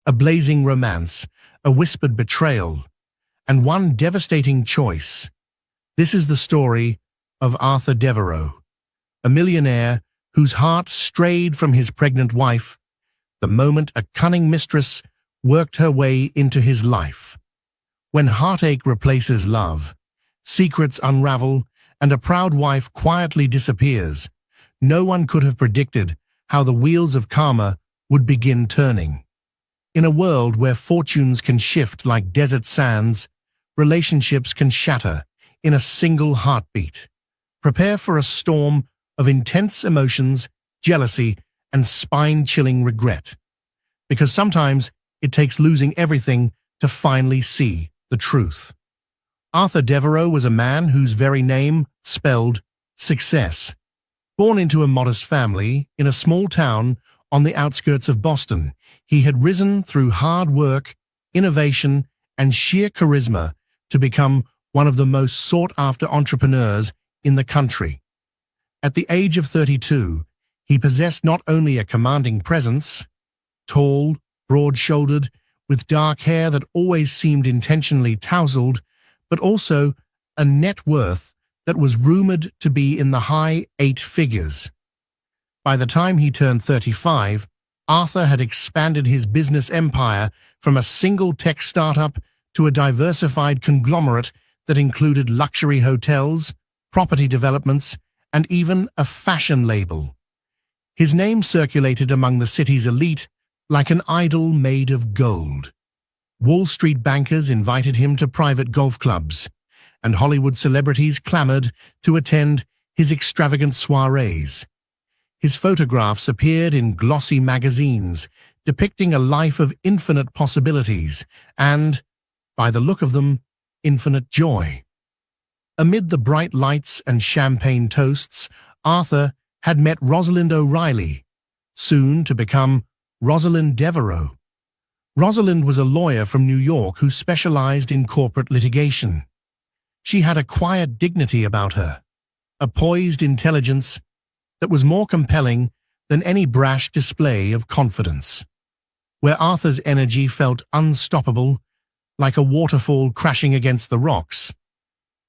a blazing romance, a whispered betrayal, and one devastating choice. This is the story of Arthur Devereux, a millionaire whose heart strayed from his pregnant wife the moment a cunning mistress worked her way into his life. When heartache replaces love, secrets unravel, and a proud wife quietly disappears, no one could have predicted how the wheels of karma would begin turning. In a world where fortunes can shift like desert sands, relationships can shatter in a single heartbeat. Prepare for a storm of intense emotions, jealousy, and spine-chilling regret. Because sometimes it takes losing everything to finally see the truth. Arthur Devereux was a man whose very name spelled success. Born into a modest family in a small town on the outskirts of Boston, he had risen through hard work, innovation, and sheer charisma to become one of the most sought-after entrepreneurs in the country. At the age of 32, he possessed not only a commanding presence, tall, broad-shouldered, with dark hair that always seemed intentionally tousled, but also a net worth that was rumored to be in the high 8 figures. By the time he turned 35, Arthur had expanded his business empire from a single tech startup to a diversified conglomerate that included luxury hotels, property developments, and even a fashion label. His name circulated among the city's elite like an idol made of gold. Wall Street bankers invited him to private golf clubs, and Hollywood celebrities clamored to attend his extravagant soirees. His photographs appeared in glossy magazines, depicting a life of infinite possibilities and, by the look of them, infinite joy. Amid the bright lights and champagne toasts, Arthur had met Rosalind O'Reilly, soon to become Rosalind Devereux. Rosalind was a lawyer from New York who specialized in corporate litigation. She had a quiet dignity about her, a poised intelligence that was more compelling than any brash display of confidence. Where Arthur's energy felt unstoppable, like a waterfall crashing against the rocks,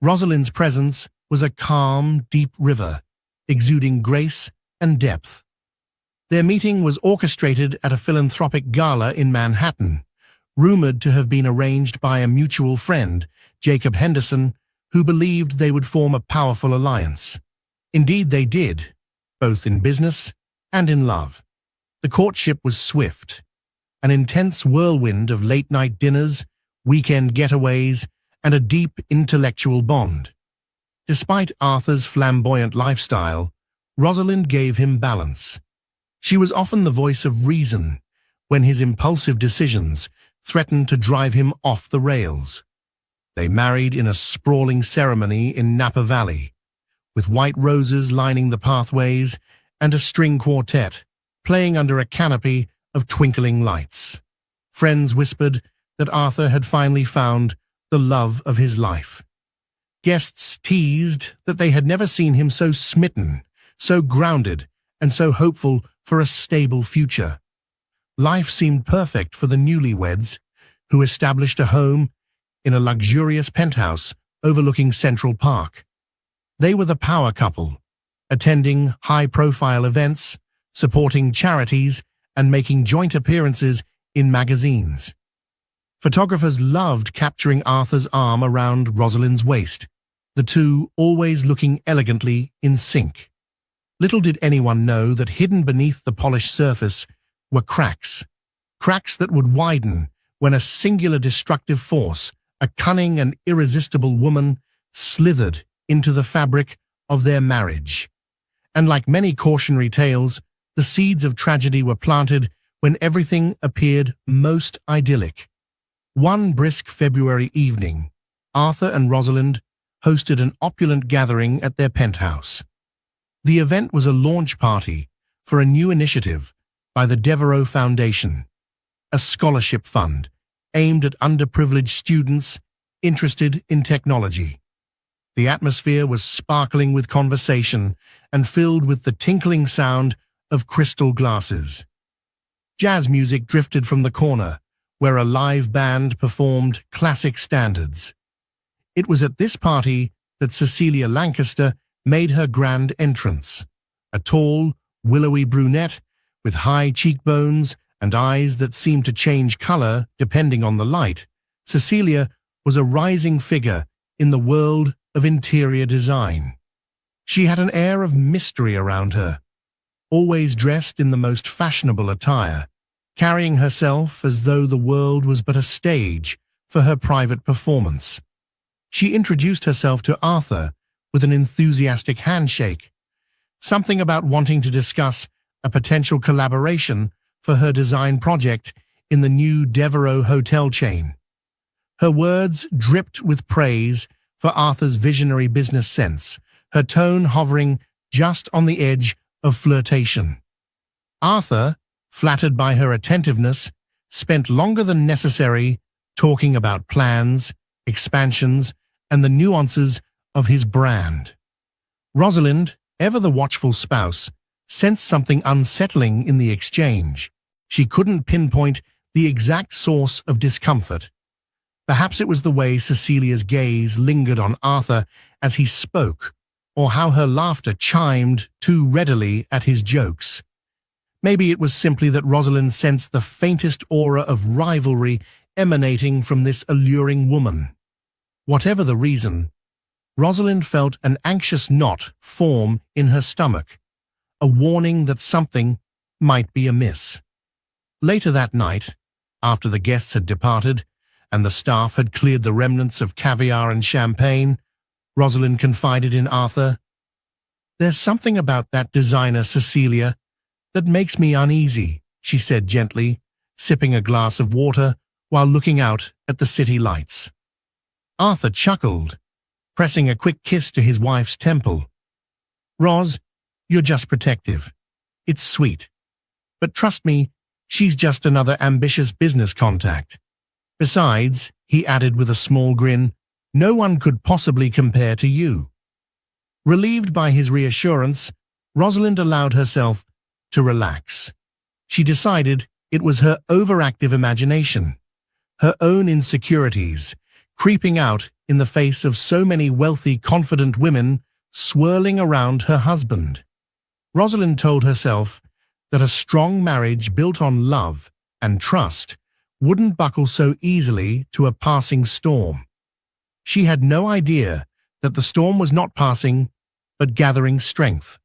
Rosalind's presence was a calm, deep river, exuding grace and depth. Their meeting was orchestrated at a philanthropic gala in Manhattan, rumored to have been arranged by a mutual friend, Jacob Henderson, who believed they would form a powerful alliance. Indeed, they did, both in business and in love. The courtship was swift, an intense whirlwind of late-night dinners, weekend getaways, and a deep intellectual bond. Despite Arthur's flamboyant lifestyle, Rosalind gave him balance. She was often the voice of reason when his impulsive decisions threatened to drive him off the rails. They married in a sprawling ceremony in Napa Valley, with white roses lining the pathways and a string quartet playing under a canopy of twinkling lights. Friends whispered that Arthur had finally found the love of his life. Guests teased that they had never seen him so smitten, so grounded, and so hopeful for a stable future. Life seemed perfect for the newlyweds, who established a home in a luxurious penthouse overlooking Central Park. They were the power couple, attending high-profile events, supporting charities, and making joint appearances in magazines. Photographers loved capturing Arthur's arm around Rosalind's waist, the two always looking elegantly in sync. Little did anyone know that hidden beneath the polished surface were cracks that would widen when a singular destructive force, a cunning and irresistible woman, slithered into the fabric of their marriage. And like many cautionary tales, the seeds of tragedy were planted when everything appeared most idyllic. One brisk February evening, Arthur and Rosalind hosted an opulent gathering at their penthouse. The event was a launch party for a new initiative by the Devereux Foundation, a scholarship fund aimed at underprivileged students interested in technology. The atmosphere was sparkling with conversation and filled with the tinkling sound of crystal glasses. Jazz music drifted from the corner, where a live band performed classic standards. It was at this party that Cecilia Lancaster made her grand entrance. A tall, willowy brunette with high cheekbones and eyes that seemed to change color depending on the light, Cecilia was a rising figure in the world of interior design. She had an air of mystery around her, always dressed in the most fashionable attire, carrying herself as though the world was but a stage for her private performance. She introduced herself to Arthur with an enthusiastic handshake, something about wanting to discuss a potential collaboration for her design project in the new Devereux hotel chain. Her words dripped with praise for Arthur's visionary business sense, her tone hovering just on the edge of flirtation. Arthur, flattered by her attentiveness, spent longer than necessary talking about plans, expansions, and the nuances of his brand. Rosalind, ever the watchful spouse, sensed something unsettling in the exchange. She couldn't pinpoint the exact source of discomfort. Perhaps it was the way Cecilia's gaze lingered on Arthur as he spoke, or how her laughter chimed too readily at his jokes. Maybe it was simply that Rosalind sensed the faintest aura of rivalry emanating from this alluring woman. Whatever the reason, Rosalind felt an anxious knot form in her stomach, a warning that something might be amiss. Later that night, after the guests had departed and the staff had cleared the remnants of caviar and champagne, Rosalind confided in Arthur, "There's something about that designer, Cecilia, that makes me uneasy," she said gently, sipping a glass of water while looking out at the city lights. Arthur chuckled, pressing a quick kiss to his wife's temple. "Ros, you're just protective. It's sweet. But trust me, she's just another ambitious business contact. Besides," he added with a small grin, "no one could possibly compare to you." Relieved by his reassurance, Rosalind allowed herself to relax. She decided it was her overactive imagination, her own insecurities, creeping out in the face of so many wealthy, confident women swirling around her husband. Rosalind told herself that a strong marriage built on love and trust wouldn't buckle so easily to a passing storm. She had no idea that the storm was not passing, but gathering strength.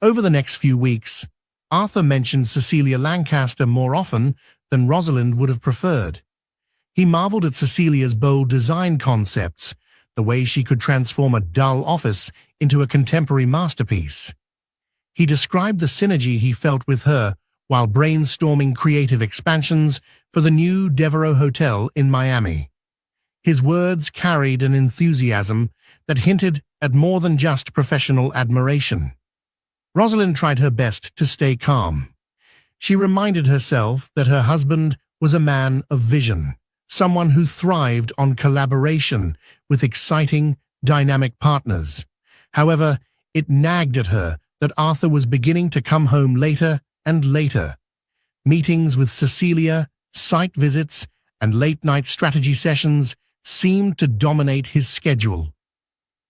Over the next few weeks, Arthur mentioned Cecilia Lancaster more often than Rosalind would have preferred. He marveled at Cecilia's bold design concepts, the way she could transform a dull office into a contemporary masterpiece. He described the synergy he felt with her while brainstorming creative expansions for the new Devereux Hotel in Miami. His words carried an enthusiasm that hinted at more than just professional admiration. Rosalind tried her best to stay calm. She reminded herself that her husband was a man of vision, someone who thrived on collaboration with exciting, dynamic partners. However, it nagged at her that Arthur was beginning to come home later and later. Meetings with Cecilia, site visits, and late-night strategy sessions seemed to dominate his schedule.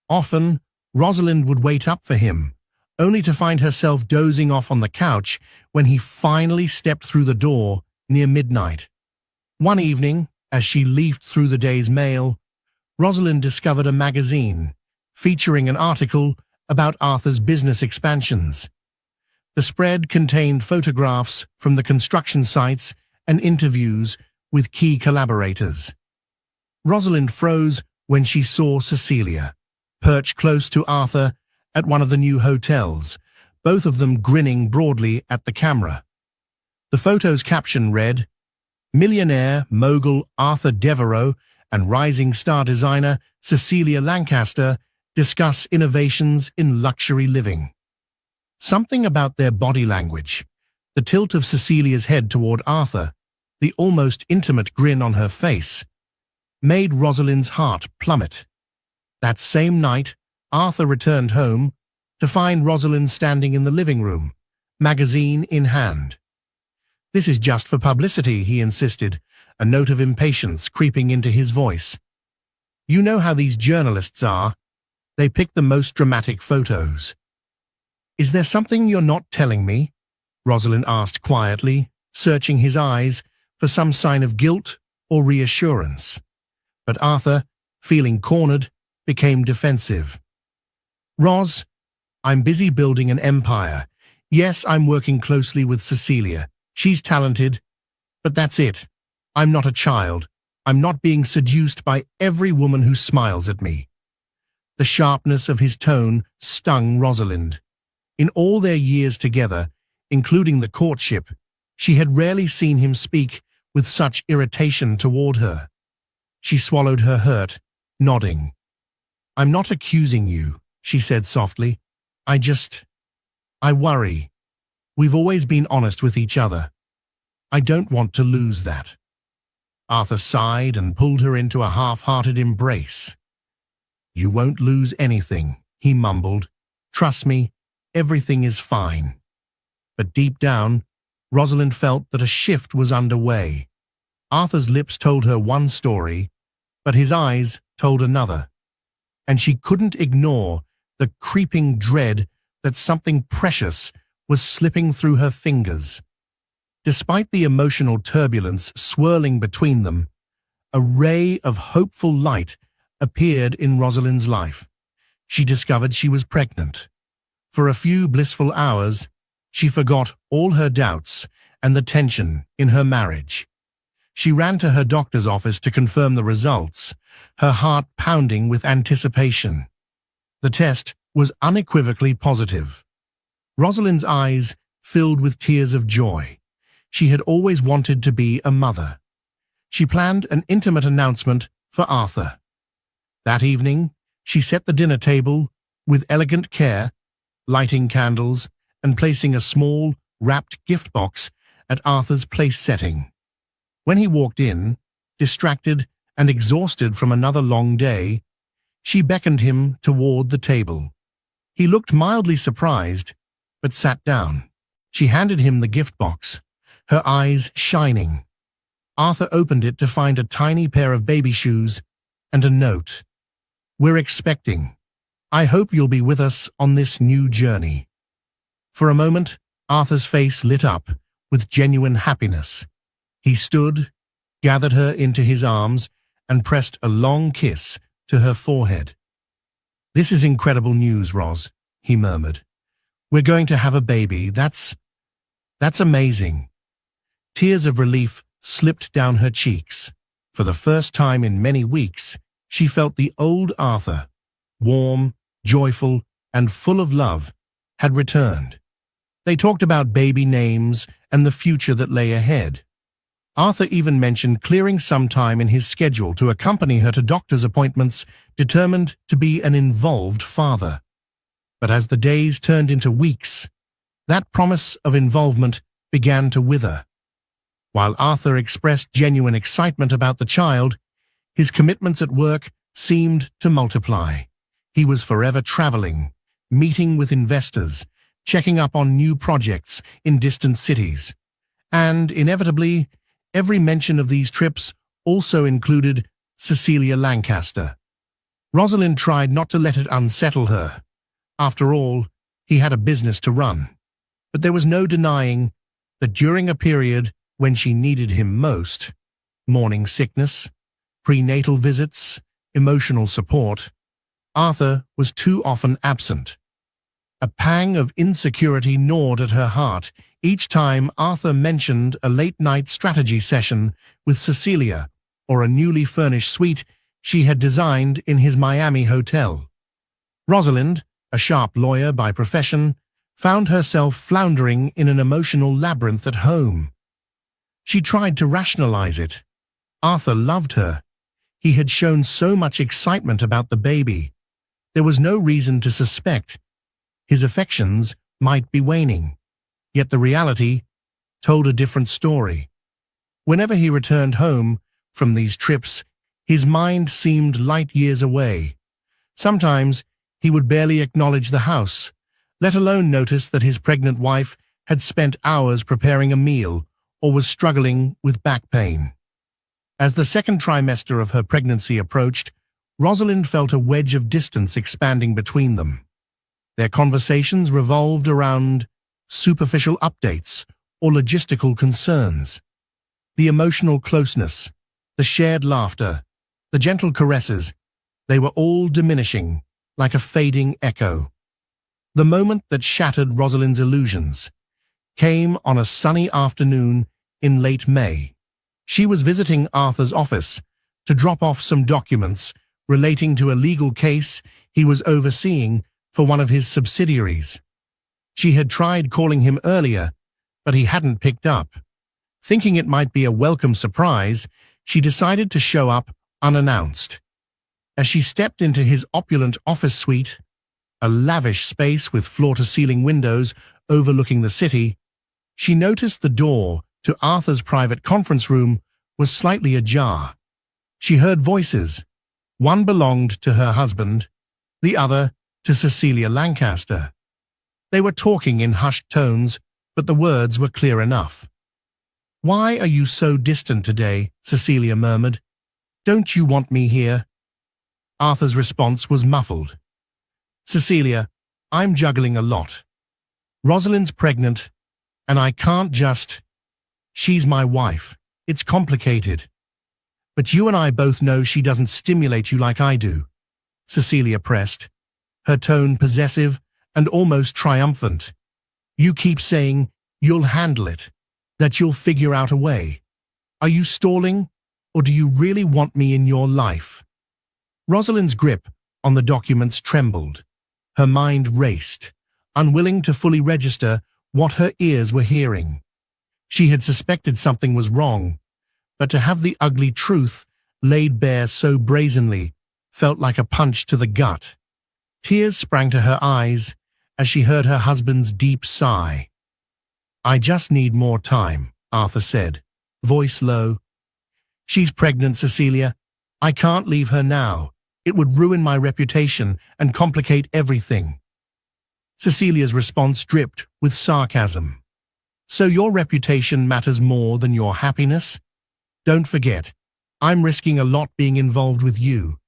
Often, Rosalind would wait up for him, only to find herself dozing off on the couch when he finally stepped through the door near midnight. One evening, as she leafed through the day's mail, Rosalind discovered a magazine featuring an article about Arthur's business expansions. The spread contained photographs from the construction sites and interviews with key collaborators. Rosalind froze when she saw Cecilia, perched close to Arthur at one of the new hotels, both of them grinning broadly at the camera. The photo's caption read, "Millionaire mogul Arthur Devereux and rising star designer Cecilia Lancaster discuss innovations in luxury living." Something about their body language, the tilt of Cecilia's head toward Arthur, the almost intimate grin on her face, made Rosalind's heart plummet. That same night, Arthur returned home to find Rosalind standing in the living room, magazine in hand. "This is just for publicity," he insisted, a note of impatience creeping into his voice. "You know how these journalists are. They pick the most dramatic photos." "Is there something you're not telling me?" Rosalind asked quietly, searching his eyes for some sign of guilt or reassurance. But Arthur, feeling cornered, became defensive. "Ros, I'm busy building an empire. Yes, I'm working closely with Cecilia. She's talented, but that's it. I'm not a child. I'm not being seduced by every woman who smiles at me." The sharpness of his tone stung Rosalind. In all their years together, including the courtship, she had rarely seen him speak with such irritation toward her. She swallowed her hurt, nodding. "I'm not accusing you," she said softly. I worry. We've always been honest with each other. I don't want to lose that." Arthur sighed and pulled her into a half-hearted embrace. "You won't lose anything," he mumbled. "Trust me, everything is fine." But deep down, Rosalind felt that a shift was underway. Arthur's lips told her one story, but his eyes told another. And she couldn't ignore the creeping dread that something precious was slipping through her fingers. Despite the emotional turbulence swirling between them, a ray of hopeful light appeared in Rosalind's life. She discovered she was pregnant. For a few blissful hours, she forgot all her doubts and the tension in her marriage. She ran to her doctor's office to confirm the results, her heart pounding with anticipation. The test was unequivocally positive. Rosalind's eyes filled with tears of joy. She had always wanted to be a mother. She planned an intimate announcement for Arthur. That evening, she set the dinner table with elegant care, lighting candles and placing a small, wrapped gift box at Arthur's place setting. When he walked in, distracted and exhausted from another long day, she beckoned him toward the table. He looked mildly surprised, but sat down. She handed him the gift box, her eyes shining. Arthur opened it to find a tiny pair of baby shoes and a note. "We're expecting. I hope you'll be with us on this new journey." For a moment, Arthur's face lit up with genuine happiness. He stood, gathered her into his arms, and pressed a long kiss to her forehead. "This is incredible news, Ros," he murmured. "We're going to have a baby. That's amazing." Tears of relief slipped down her cheeks. For the first time in many weeks, she felt the old Arthur, warm, joyful, and full of love, had returned. They talked about baby names and the future that lay ahead. Arthur even mentioned clearing some time in his schedule to accompany her to doctor's appointments, determined to be an involved father. But as the days turned into weeks, that promise of involvement began to wither. While Arthur expressed genuine excitement about the child, his commitments at work seemed to multiply. He was forever traveling, meeting with investors, checking up on new projects in distant cities. And, inevitably, every mention of these trips also included Cecilia Lancaster. Rosalind tried not to let it unsettle her. After all, he had a business to run. But there was no denying that during a period when she needed him most, morning sickness, prenatal visits, emotional support, Arthur was too often absent. A pang of insecurity gnawed at her heart each time Arthur mentioned a late-night strategy session with Cecilia or a newly furnished suite she had designed in his Miami hotel. Rosalind, a sharp lawyer by profession, found herself floundering in an emotional labyrinth at home. She tried to rationalize it. Arthur loved her. He had shown so much excitement about the baby. There was no reason to suspect his affections might be waning. Yet the reality told a different story. Whenever he returned home from these trips, his mind seemed light years away. Sometimes he would barely acknowledge the house, let alone notice that his pregnant wife had spent hours preparing a meal or was struggling with back pain. As the second trimester of her pregnancy approached, Rosalind felt a wedge of distance expanding between them. Their conversations revolved around superficial updates or logistical concerns. The emotional closeness, the shared laughter, the gentle caresses, they were all diminishing like a fading echo. The moment that shattered Rosalind's illusions came on a sunny afternoon in late May. She was visiting Arthur's office to drop off some documents relating to a legal case he was overseeing for one of his subsidiaries. She had tried calling him earlier, but he hadn't picked up. Thinking it might be a welcome surprise, she decided to show up unannounced. As she stepped into his opulent office suite, a lavish space with floor-to-ceiling windows overlooking the city, she noticed the door to Arthur's private conference room was slightly ajar. She heard voices. One belonged to her husband, the other to Cecilia Lancaster. They were talking in hushed tones, but the words were clear enough. "Why are you so distant today?" Cecilia murmured. "Don't you want me here?" Arthur's response was muffled. "Cecilia, I'm juggling a lot. Rosalind's pregnant, and I can't just... She's my wife. It's complicated. But you and I both know she doesn't stimulate you like I do," Cecilia pressed, her tone possessive and almost triumphant. "You keep saying you'll handle it, that you'll figure out a way. Are you stalling, or do you really want me in your life?" Rosalind's grip on the documents trembled. Her mind raced, unwilling to fully register what her ears were hearing. She had suspected something was wrong, but to have the ugly truth laid bare so brazenly felt like a punch to the gut. Tears sprang to her eyes as she heard her husband's deep sigh. "I just need more time," Arthur said, voice low. "She's pregnant, Cecilia. I can't leave her now. It would ruin my reputation and complicate everything." Cecilia's response dripped with sarcasm. "So your reputation matters more than your happiness? Don't forget, I'm risking a lot being involved with you.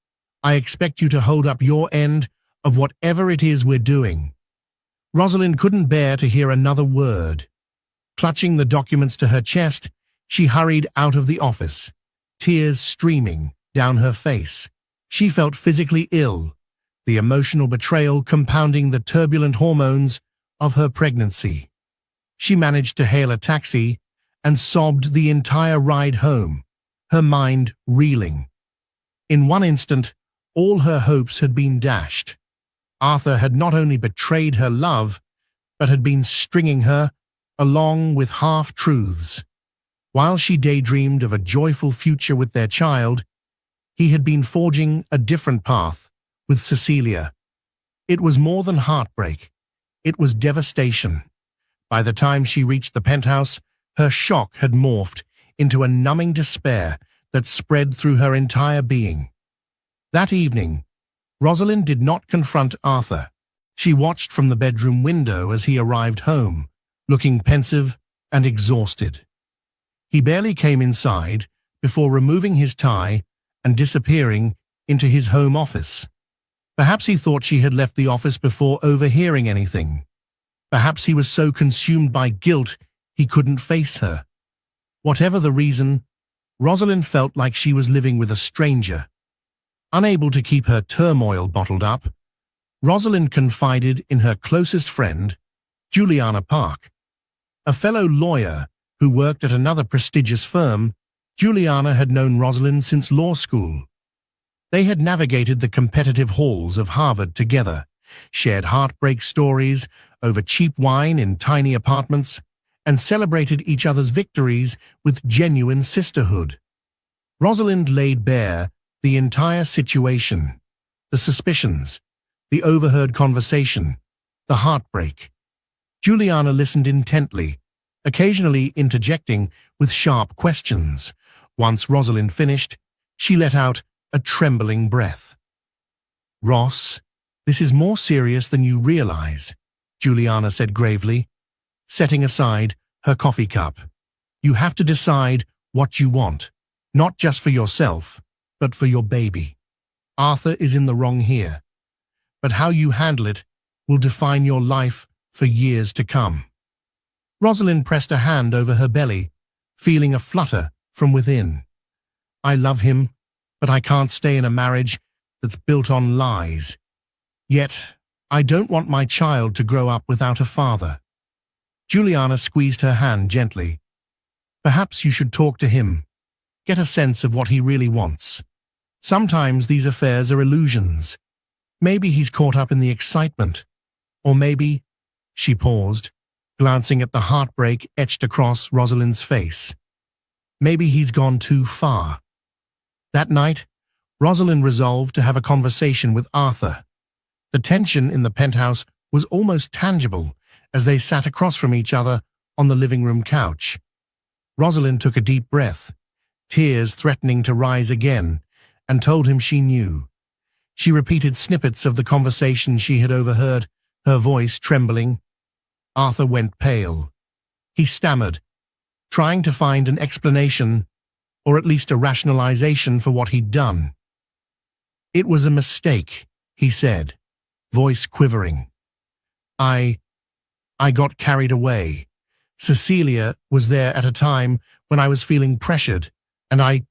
I expect you to hold up your end of whatever it is we're doing." Rosalind couldn't bear to hear another word. Clutching the documents to her chest, she hurried out of the office, tears streaming down her face. She felt physically ill, the emotional betrayal compounding the turbulent hormones of her pregnancy. She managed to hail a taxi and sobbed the entire ride home, her mind reeling. In one instant, all her hopes had been dashed. Arthur had not only betrayed her love, but had been stringing her along with half-truths. While she daydreamed of a joyful future with their child, he had been forging a different path with Cecilia. It was more than heartbreak. It was devastation. By the time she reached the penthouse, her shock had morphed into a numbing despair that spread through her entire being. That evening, Rosalind did not confront Arthur. She watched from the bedroom window as he arrived home, looking pensive and exhausted. He barely came inside before removing his tie and disappearing into his home office. Perhaps he thought she had left the office before overhearing anything. Perhaps he was so consumed by guilt he couldn't face her. Whatever the reason, Rosalind felt like she was living with a stranger. Unable to keep her turmoil bottled up, Rosalind confided in her closest friend, Juliana Park. A fellow lawyer who worked at another prestigious firm, Juliana had known Rosalind since law school. They had navigated the competitive halls of Harvard together, shared heartbreak stories over cheap wine in tiny apartments, and celebrated each other's victories with genuine sisterhood. Rosalind laid bare the entire situation, the suspicions, the overheard conversation, the heartbreak. Juliana listened intently, occasionally interjecting with sharp questions. Once Rosalind finished, she let out a trembling breath. "Ross, this is more serious than you realize," Juliana said gravely, setting aside her coffee cup. "You have to decide what you want. Not just for yourself, but for your baby. Arthur is in the wrong here, but how you handle it will define your life for years to come. Rosalind pressed a hand over her belly, feeling a flutter from within. I love him, but I can't stay in a marriage that's built on lies. Yet, I don't want my child to grow up without a father. Juliana squeezed her hand gently. Perhaps you should talk to him. Get a sense of what he really wants. Sometimes these affairs are illusions. Maybe he's caught up in the excitement. Or maybe, she paused, glancing at the heartbreak etched across Rosalind's face. Maybe he's gone too far. That night, Rosalind resolved to have a conversation with Arthur. The tension in the penthouse was almost tangible as they sat across from each other on the living room couch. Rosalind took a deep breath, tears threatening to rise again, and told him she knew. She repeated snippets of the conversation she had overheard, her voice trembling. Arthur went pale. He stammered, trying to find an explanation, or at least a rationalization for what he'd done. It was a mistake, he said, voice quivering. I got carried away. Cecilia was there at a time when I was feeling pressured, and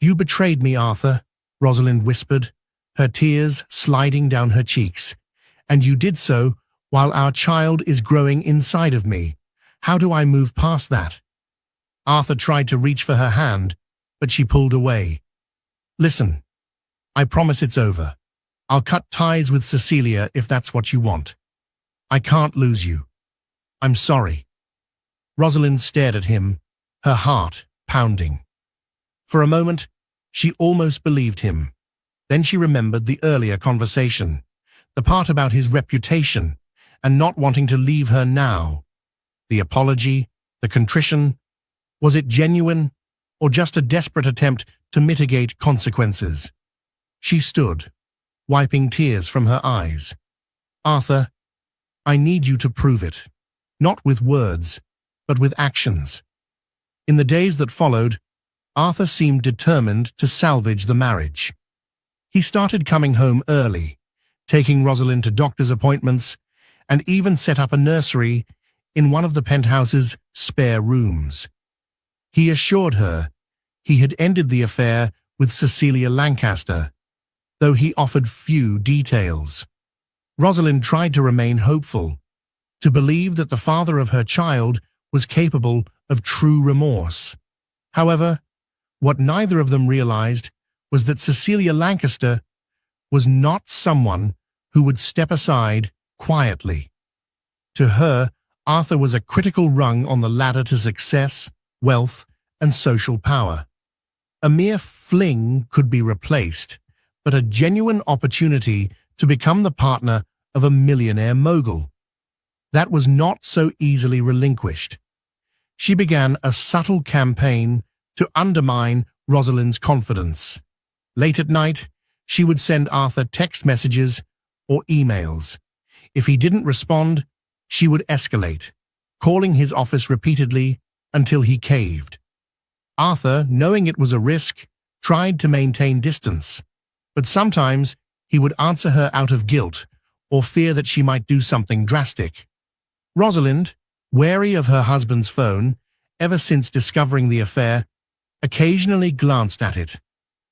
You betrayed me, Arthur, Rosalind whispered, her tears sliding down her cheeks. And you did so while our child is growing inside of me. How do I move past that? Arthur tried to reach for her hand, but she pulled away. Listen, I promise it's over. I'll cut ties with Cecilia if that's what you want. I can't lose you. I'm sorry. Rosalind stared at him, her heart pounding. For a moment, she almost believed him. Then she remembered the earlier conversation, the part about his reputation and not wanting to leave her now. The apology, the contrition, was it genuine or just a desperate attempt to mitigate consequences? She stood, wiping tears from her eyes. Arthur, I need you to prove it, not with words, but with actions. In the days that followed, Arthur seemed determined to salvage the marriage. He started coming home early, taking Rosalind to doctor's appointments, and even set up a nursery in one of the penthouse's spare rooms. He assured her he had ended the affair with Cecilia Lancaster, though he offered few details. Rosalind tried to remain hopeful, to believe that the father of her child was capable of true remorse. However, what neither of them realized was that Cecilia Lancaster was not someone who would step aside quietly. To her, Arthur was a critical rung on the ladder to success, wealth, and social power. A mere fling could be replaced, but a genuine opportunity to become the partner of a millionaire mogul. That was not so easily relinquished. She began a subtle campaign to undermine Rosalind's confidence. Late at night, she would send Arthur text messages or emails. If he didn't respond, she would escalate, calling his office repeatedly until he caved. Arthur, knowing it was a risk, tried to maintain distance, but sometimes he would answer her out of guilt or fear that she might do something drastic. Rosalind, wary of her husband's phone, ever since discovering the affair, occasionally glanced at it.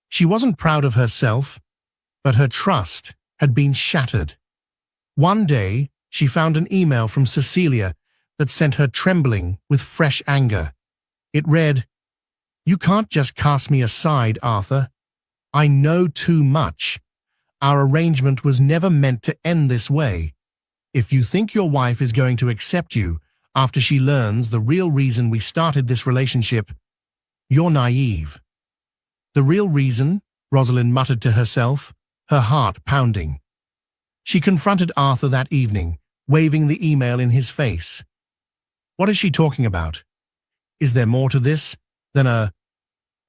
She wasn't proud of herself, but her trust had been shattered. One day, she found an email from Cecilia that sent her trembling with fresh anger. It read, "You can't just cast me aside, Arthur. I know too much. Our arrangement was never meant to end this way. If you think your wife is going to accept you after she learns the real reason we started this relationship, you're naive." The real reason, Rosalind muttered to herself, her heart pounding. She confronted Arthur that evening, waving the email in his face. What is she talking about? Is there more to this than a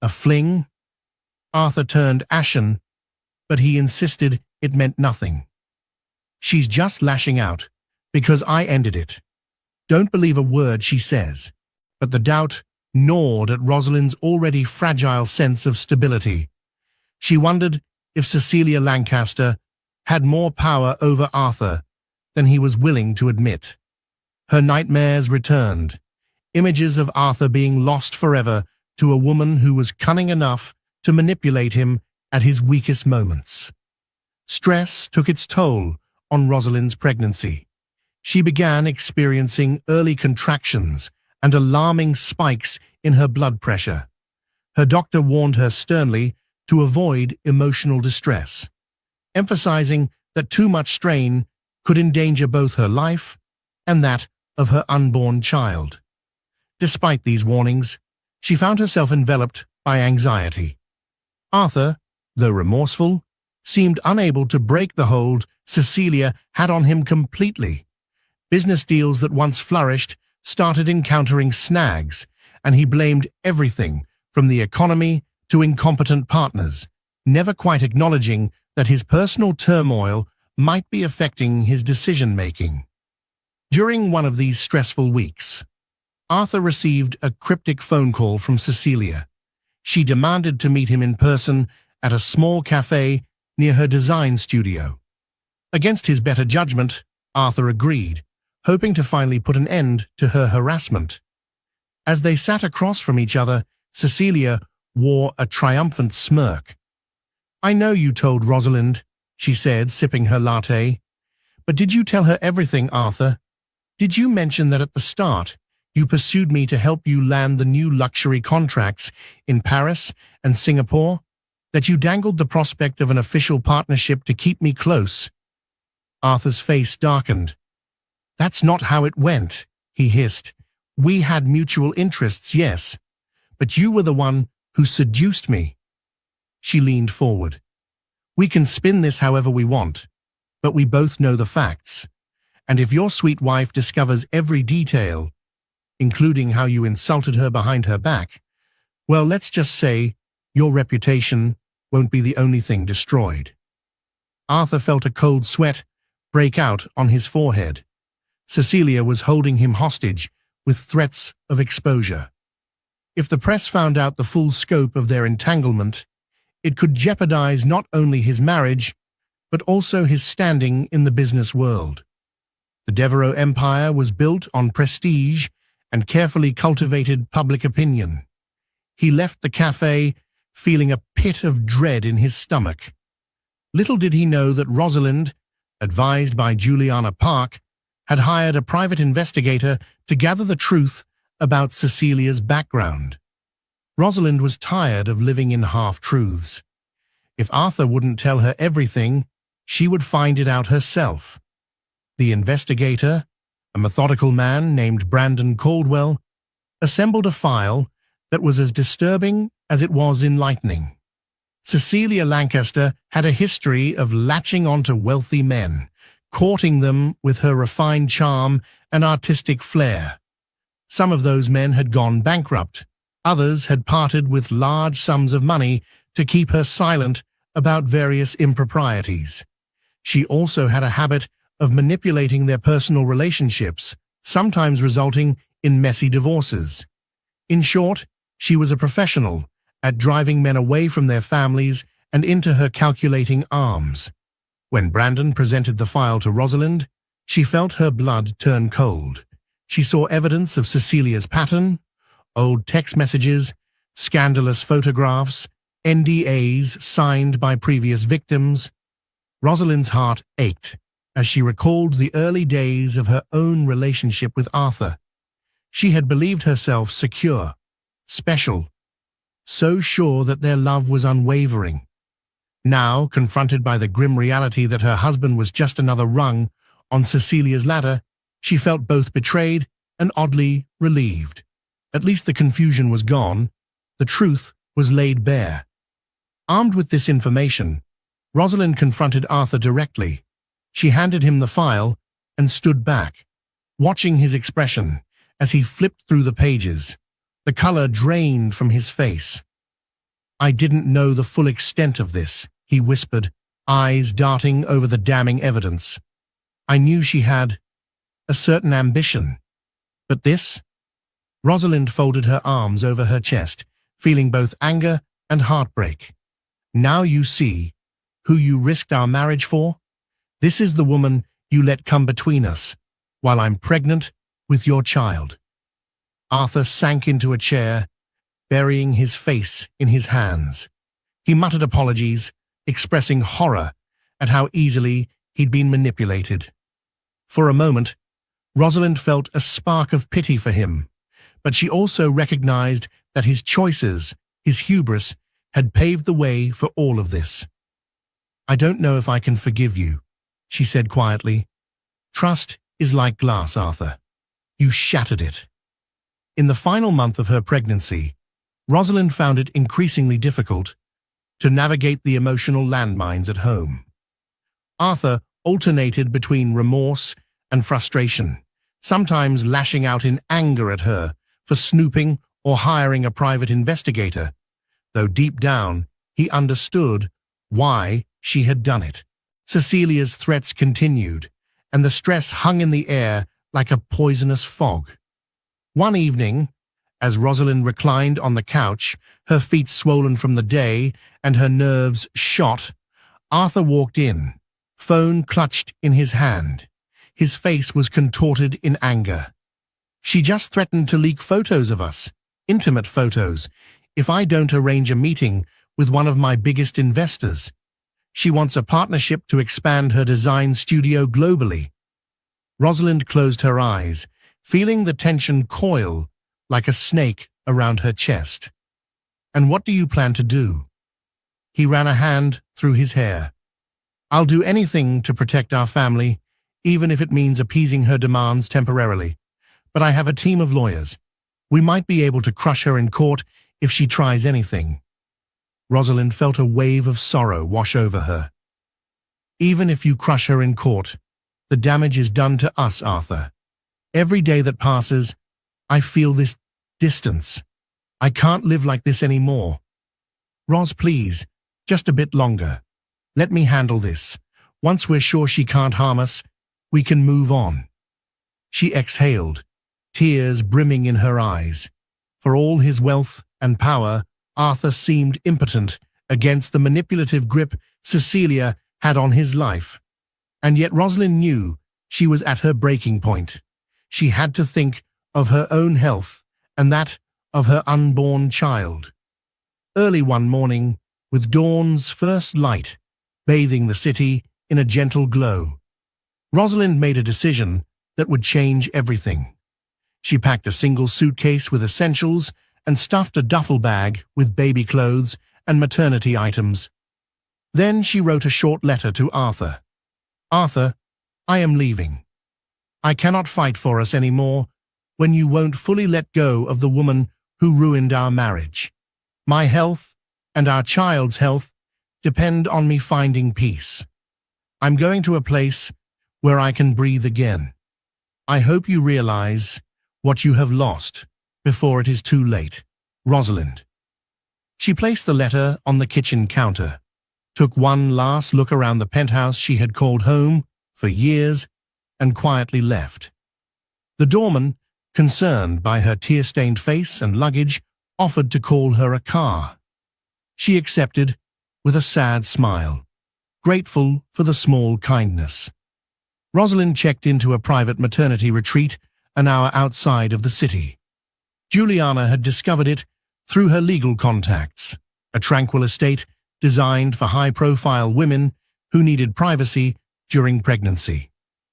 fling? Arthur turned ashen, but he insisted it meant nothing. She's just lashing out, because I ended it. Don't believe a word she says, but the doubt gnawed at Rosalind's already fragile sense of stability. She wondered if Cecilia Lancaster had more power over Arthur than he was willing to admit. Her nightmares returned, images of Arthur being lost forever to a woman who was cunning enough to manipulate him at his weakest moments. Stress took its toll on Rosalind's pregnancy. She began experiencing early contractions and alarming spikes in her blood pressure. Her doctor warned her sternly to avoid emotional distress, emphasizing that too much strain could endanger both her life and that of her unborn child. Despite these warnings, she found herself enveloped by anxiety. Arthur, though remorseful, seemed unable to break the hold Cecilia had on him completely. Business deals that once flourished started encountering snags, and he blamed everything from the economy to incompetent partners, never quite acknowledging that his personal turmoil might be affecting his decision-making. During one of these stressful weeks, Arthur received a cryptic phone call from Cecilia. She demanded to meet him in person at a small cafe near her design studio. Against his better judgment, Arthur agreed, hoping to finally put an end to her harassment. As they sat across from each other, Cecilia wore a triumphant smirk. "I know you told Rosalind," she said, sipping her latte. "But did you tell her everything, Arthur? Did you mention that at the start you pursued me to help you land the new luxury contracts in Paris and Singapore? That you dangled the prospect of an official partnership to keep me close?" Arthur's face darkened. "That's not how it went," he hissed. "We had mutual interests, yes, but you were the one who seduced me." She leaned forward. "We can spin this however we want, but we both know the facts. And if your sweet wife discovers every detail, including how you insulted her behind her back, well, let's just say your reputation won't be the only thing destroyed." Arthur felt a cold sweat break out on his forehead. Cecilia was holding him hostage with threats of exposure. If the press found out the full scope of their entanglement, it could jeopardize not only his marriage, but also his standing in the business world. The Devereux empire was built on prestige and carefully cultivated public opinion. He left the cafe feeling a pit of dread in his stomach. Little did he know that Rosalind, advised by Juliana Park, had hired a private investigator to gather the truth about Cecilia's background. Rosalind was tired of living in half-truths. If Arthur wouldn't tell her everything, she would find it out herself. The investigator, a methodical man named Brandon Caldwell, assembled a file that was as disturbing as it was enlightening. Cecilia Lancaster had a history of latching onto wealthy men, courting them with her refined charm and artistic flair. Some of those men had gone bankrupt. Others had parted with large sums of money to keep her silent about various improprieties. She also had a habit of manipulating their personal relationships, sometimes resulting in messy divorces. In short, she was a professional at driving men away from their families and into her calculating arms. When Brandon presented the file to Rosalind, she felt her blood turn cold. She saw evidence of Cecilia's pattern, old text messages, scandalous photographs, NDAs signed by previous victims. Rosalind's heart ached as she recalled the early days of her own relationship with Arthur. She had believed herself secure, special, so sure that their love was unwavering. Now, confronted by the grim reality that her husband was just another rung on Cecilia's ladder, she felt both betrayed and oddly relieved. At least the confusion was gone. The truth was laid bare. Armed with this information, Rosalind confronted Arthur directly. She handed him the file and stood back, watching his expression as he flipped through the pages. The color drained from his face. "I didn't know the full extent of this," he whispered, eyes darting over the damning evidence. "I knew she had a certain ambition, but this? Rosalind folded her arms over her chest, feeling both anger and heartbreak. Now you see who you risked our marriage for? This is the woman you let come between us, while I'm pregnant with your child. Arthur sank into a chair, burying his face in his hands. He muttered apologies, expressing horror at how easily he'd been manipulated. For a moment, Rosalind felt a spark of pity for him, but she also recognized that his choices, his hubris, had paved the way for all of this. "I don't know if I can forgive you," she said quietly. "Trust is like glass, Arthur. You shattered it." In the final month of her pregnancy, Rosalind found it increasingly difficult to navigate the emotional landmines at home. Arthur alternated between remorse and frustration, sometimes lashing out in anger at her for snooping or hiring a private investigator, though deep down he understood why she had done it. Cecilia's threats continued, and the stress hung in the air like a poisonous fog. One evening, as Rosalind reclined on the couch, her feet swollen from the day and her nerves shot, Arthur walked in, phone clutched in his hand. His face was contorted in anger. "She just threatened to leak photos of us, intimate photos, if I don't arrange a meeting with one of my biggest investors. She wants a partnership to expand her design studio globally." Rosalind closed her eyes, feeling the tension coil like a snake around her chest. "And what do you plan to do?" He ran a hand through his hair. "I'll do anything to protect our family, even if it means appeasing her demands temporarily. But I have a team of lawyers. We might be able to crush her in court if she tries anything." Rosalind felt a wave of sorrow wash over her. "Even if you crush her in court, the damage is done to us, Arthur. Every day that passes, I feel this distance. I can't live like this anymore. Ros, please, just a bit longer. Let me handle this. Once we're sure she can't harm us, we can move on." She exhaled, tears brimming in her eyes. For all his wealth and power, Arthur seemed impotent against the manipulative grip Cecilia had on his life. And yet Rosalind knew she was at her breaking point. She had to think of her own health and that of her unborn child. Early one morning, with dawn's first light bathing the city in a gentle glow, Rosalind made a decision that would change everything. She packed a single suitcase with essentials and stuffed a duffel bag with baby clothes and maternity items. Then she wrote a short letter to Arthur. "Arthur, I am leaving. I cannot fight for us anymore when you won't fully let go of the woman who ruined our marriage. My health and our child's health depend on me finding peace. I'm going to a place where I can breathe again. I hope you realize what you have lost before it is too late. Rosalind." She placed the letter on the kitchen counter, took one last look around the penthouse she had called home for years, and quietly left. The doorman, concerned by her tear-stained face and luggage, offered to call her a car. She accepted with a sad smile, grateful for the small kindness. Rosalind checked into a private maternity retreat an hour outside of the city. Juliana had discovered it through her legal contacts, a tranquil estate designed for high-profile women who needed privacy during pregnancy.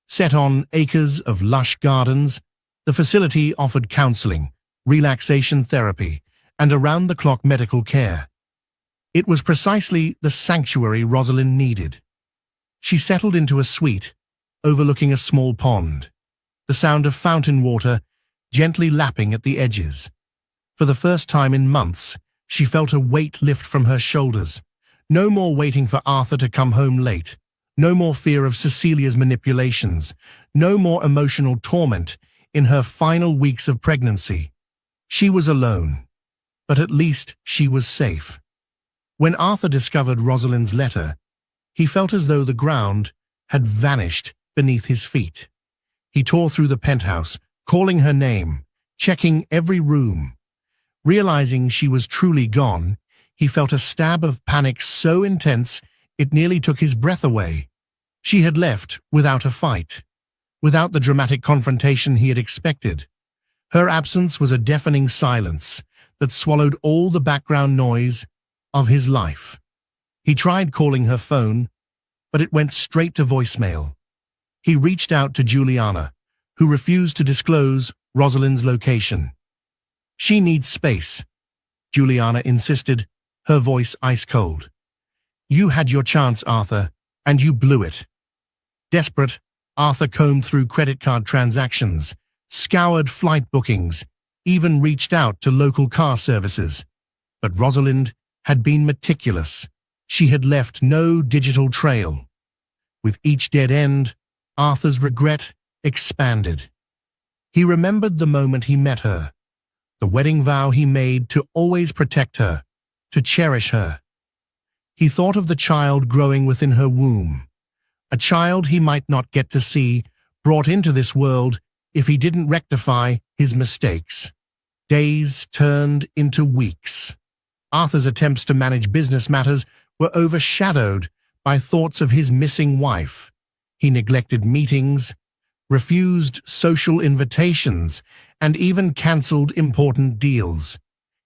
Set on acres of lush gardens, the facility offered counseling, relaxation therapy, and around-the-clock medical care. It was precisely the sanctuary Rosalind needed. She settled into a suite overlooking a small pond, the sound of fountain water gently lapping at the edges. For the first time in months, she felt a weight lift from her shoulders. No more waiting for Arthur to come home late. No more fear of Cecilia's manipulations. No more emotional torment in her final weeks of pregnancy. She was alone, but at least she was safe. When Arthur discovered Rosalind's letter, he felt as though the ground had vanished beneath his feet. He tore through the penthouse, calling her name, checking every room. Realizing she was truly gone, he felt a stab of panic so intense it nearly took his breath away. She had left without a fight, without the dramatic confrontation he had expected. Her absence was a deafening silence that swallowed all the background noise of his life. He tried calling her phone, but it went straight to voicemail. He reached out to Juliana, who refused to disclose Rosalind's location. "She needs space," Juliana insisted, her voice ice-cold. "You had your chance, Arthur, and you blew it." Desperate, Arthur combed through credit card transactions, scoured flight bookings, even reached out to local car services. But Rosalind had been meticulous. She had left no digital trail. With each dead end, Arthur's regret expanded. He remembered the moment he met her, the wedding vow he made to always protect her, to cherish her. He thought of the child growing within her womb, a child he might not get to see, brought into this world if he didn't rectify his mistakes. Days turned into weeks. Arthur's attempts to manage business matters were overshadowed by thoughts of his missing wife. He neglected meetings, refused social invitations, and even cancelled important deals.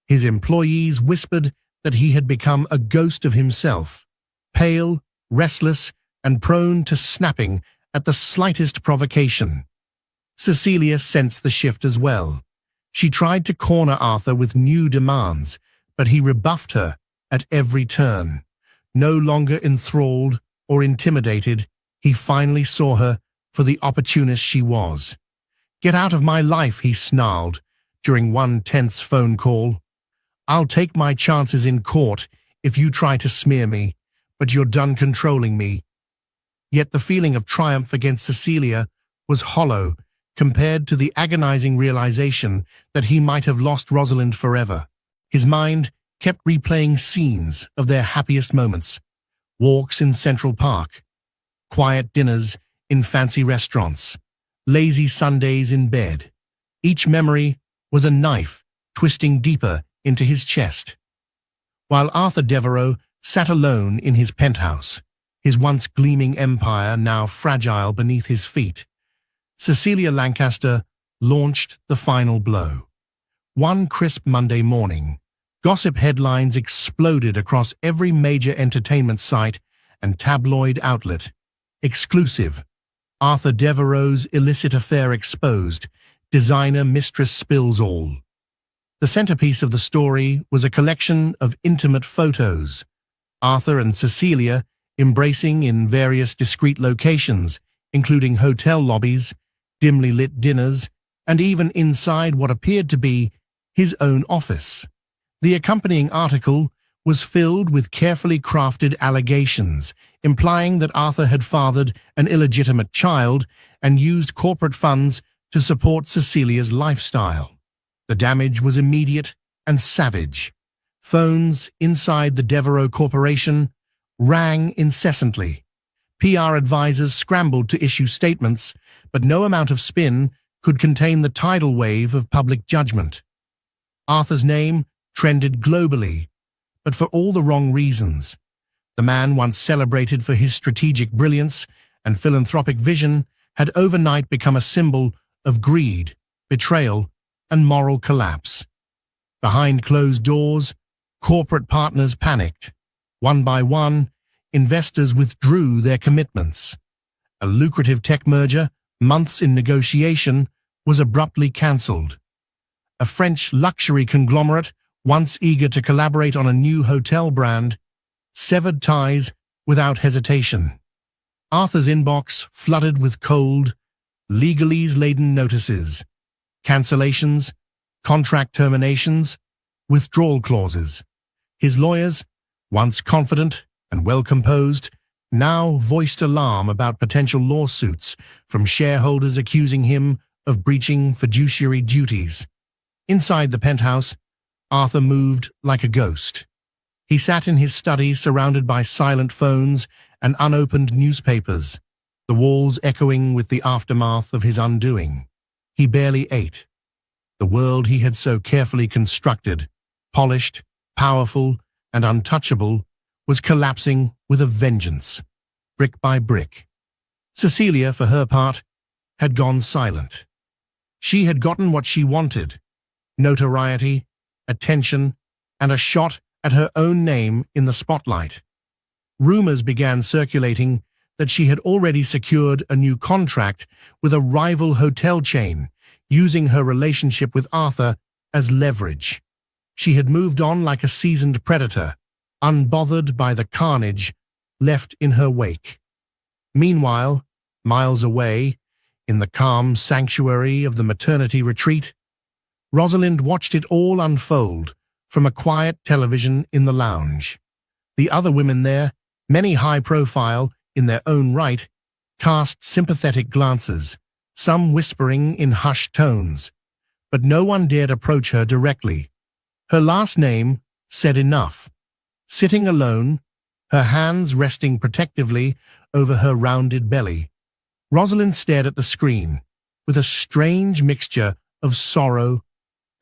His employees whispered that he had become a ghost of himself, pale, restless, and prone to snapping at the slightest provocation. Cecilia sensed the shift as well. She tried to corner Arthur with new demands, but he rebuffed her at every turn. No longer enthralled or intimidated, he finally saw her for the opportunist she was. "Get out of my life," he snarled during one tense phone call. "I'll take my chances in court if you try to smear me, but you're done controlling me." Yet the feeling of triumph against Cecilia was hollow compared to the agonizing realization that he might have lost Rosalind forever. His mind kept replaying scenes of their happiest moments: walks in Central Park, quiet dinners in fancy restaurants, lazy Sundays in bed. Each memory was a knife twisting deeper into his chest. While Arthur Devereux sat alone in his penthouse, his once gleaming empire now fragile beneath his feet, Cecilia Lancaster launched the final blow. One crisp Monday morning, gossip headlines exploded across every major entertainment site and tabloid outlet. Exclusive: Arthur Devereux's illicit affair exposed. Designer Mistress spills all. The centerpiece of the story was a collection of intimate photos. Arthur and Cecilia embracing in various discreet locations, including hotel lobbies, dimly lit dinners, and even inside what appeared to be his own office. The accompanying article was filled with carefully crafted allegations, implying that Arthur had fathered an illegitimate child and used corporate funds to support Cecilia's lifestyle. The damage was immediate and savage. Phones inside the Devereux Corporation rang incessantly. PR advisors scrambled to issue statements, but no amount of spin could contain the tidal wave of public judgment. Arthur's name trended globally, but for all the wrong reasons. The man once celebrated for his strategic brilliance and philanthropic vision had overnight become a symbol of greed, betrayal, and moral collapse. Behind closed doors, corporate partners panicked. One by one, investors withdrew their commitments. A lucrative tech merger, months in negotiation, was abruptly cancelled. A French luxury conglomerate, once eager to collaborate on a new hotel brand, severed ties without hesitation. Arthur's inbox flooded with cold, legalese-laden notices, cancellations, contract terminations, withdrawal clauses. His lawyers, once confident and well-composed, now voiced alarm about potential lawsuits from shareholders accusing him of breaching fiduciary duties. Inside the penthouse, Arthur moved like a ghost. He sat in his study surrounded by silent phones and unopened newspapers, the walls echoing with the aftermath of his undoing. He barely ate. The world he had so carefully constructed, polished, powerful, and untouchable, was collapsing with a vengeance, brick by brick. Cecilia, for her part, had gone silent. She had gotten what she wanted: notoriety, attention, and a shot at her own name in the spotlight. Rumors began circulating that she had already secured a new contract with a rival hotel chain, using her relationship with Arthur as leverage. She had moved on like a seasoned predator, unbothered by the carnage left in her wake. Meanwhile, miles away, in the calm sanctuary of the maternity retreat, Rosalind watched it all unfold from a quiet television in the lounge. The other women there, many high-profile in their own right, cast sympathetic glances, some whispering in hushed tones, but no one dared approach her directly. Her last name said enough. Sitting alone, her hands resting protectively over her rounded belly, Rosalind stared at the screen with a strange mixture of sorrow